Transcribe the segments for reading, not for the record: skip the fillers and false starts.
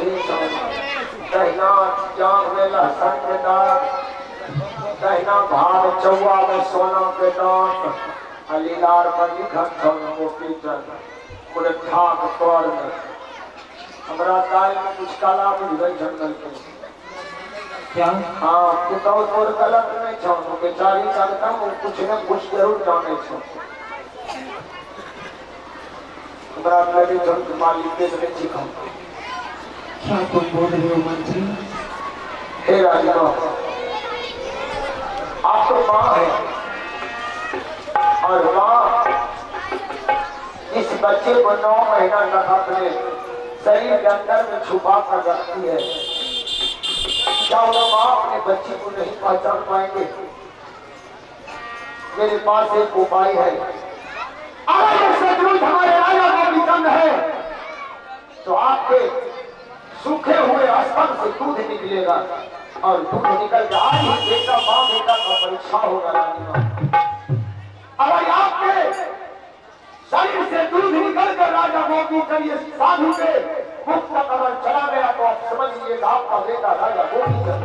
सही कहना जान में लहसन के दाग, कहना भाव चौवा में सोना के दांत, अलीलार पर लिखल छल मोती चल पूरे ठाक तोड़ में हमरा दाल में कुछ काला बुझ गई जंगल के क्या? हाँ पुतौ तोर गलत नहीं छो तो बेचारी लगता वो कुछ न कुछ जरूर जाने छो हमरा लगे जंग मालिक के नहीं सिखाओ। क्या तुम बोल रहे हो मंत्री? हे राजा आप तो माँ है और माँ इस बच्चे को 9 महीना तक अपने शरीर के अंदर में छुपा कर रखती है। क्या वो माँ अपने बच्चे को नहीं पहचान पाएंगे? मेरे पास एक उपाय है। अगर सचमुच हमारे राजा का विचंद है तो आपके सूखे हुए स्तन से दूध निकलेगा और दूध निकल के आज ही बेटा माँ बेटा का परीक्षा होगा रानी माँ। अगर आपके शरीर से दूध निकल कर राजा गोपी करिए साधु के मुख तक अगर चला गया तो आप समझ लीजिएगा आपका बेटा राजा गोपी कर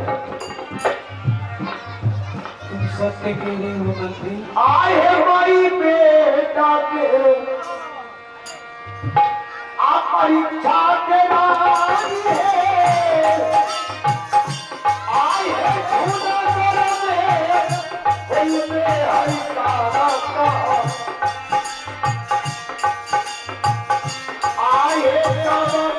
सत्य के लिए हो मंत्री। आए है हमारी बेटा के आप परीक्षा के रानी है आए है हरि का आए राजा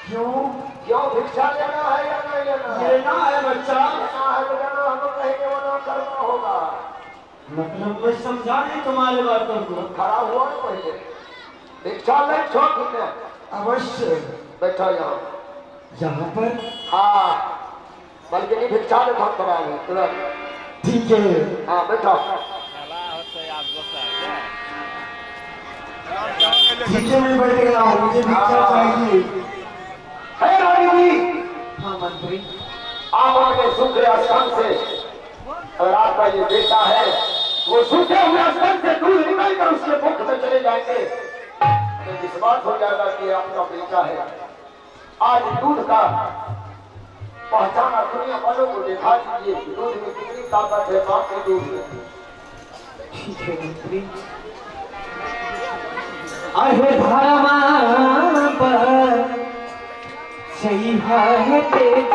क्यों भिक्षा लेना है या नहीं लेना है? लेना है बच्चा। लेना है तो लेना, हम कहेंगे वो ना करना होगा। मतलब मैं समझा नहीं तुम्हारे बातों को। खड़ा हुआ ना पहले भिक्षा नहीं छोड़ तुमने। अवश्य बैठा यहाँ यहाँ पर। हाँ बल्कि नहीं भिक्षा ले बहुत कराएंगे तुरंत। ठीक है हाँ बैठा। ठीक है मैं बैठ गया हूँ, मुझे भिक्षा चाहिए। है रानी जी। हाँ मंत्री। आप अपने सूखे स्थान से अगर आपका ये बेटा है वो सूखे हुए स्थान से दूध निकल कर उसके मुख में चले जाएंगे तो विश्वास हो जाएगा कि आपका बेटा है। आज दूध का पहचाना दुनिया वालों को दिखा दीजिए कि दूध में कितनी ताकत है मां के दूध में। ठीक है मंत्री। अहे धर्मा पर सही है तेरी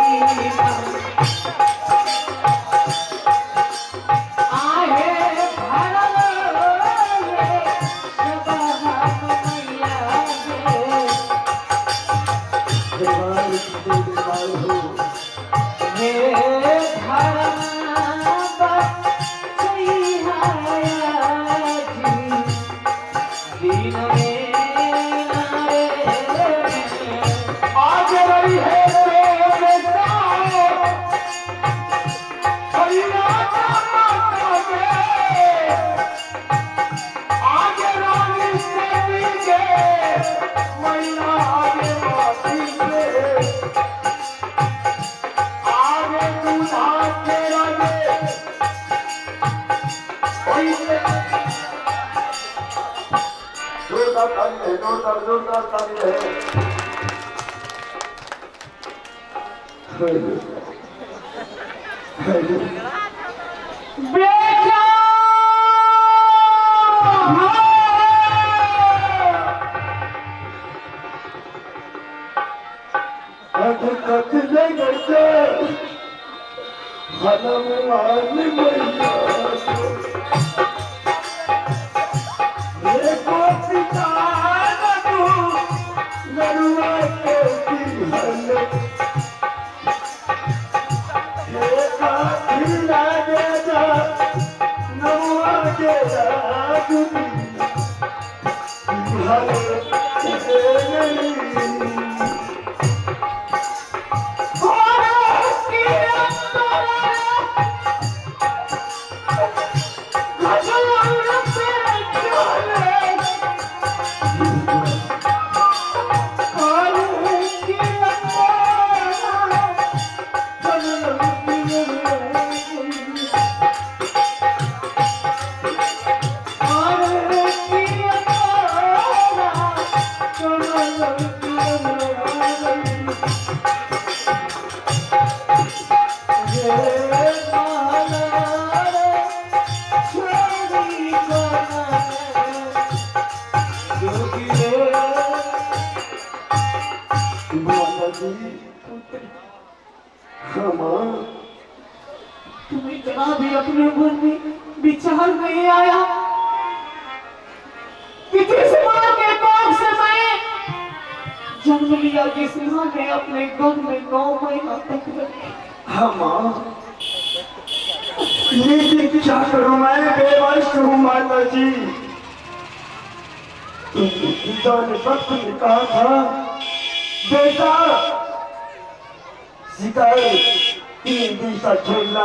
जोरदार ताली है, जोरदार ताली है। बेटा कतले गए हनुमान मैया मेरे को पिता तू नरुआ के दिहल ये काठिला दे जा नरुआ के राजू दिहल तुम्हें इतना भी अपने मन में विचार नहीं आया कि जिस माँ के कोख से मैं जन्म लिया, जिस माँ ने अपने गर्भ में 9 महीना तक रखी। हाँ माँ, लेकिन क्या करूं मैं, बेवश हूँ माता जी। पिता ने वक्त में कहा था बेटा शिकार 3 दिशा खेलना,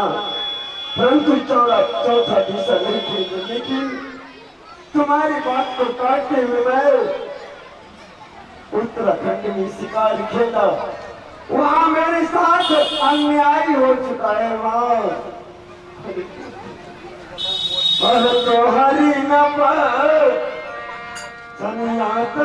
परंतु चौथा दिशा नहीं खेलना। लेकिन तुम्हारी बात को काटते हुए मैं उत्तराखंड में शिकार खेला, वहां मेरे साथ अन्याय हो चुका है माँ। पर तो हरी न पर सन्यात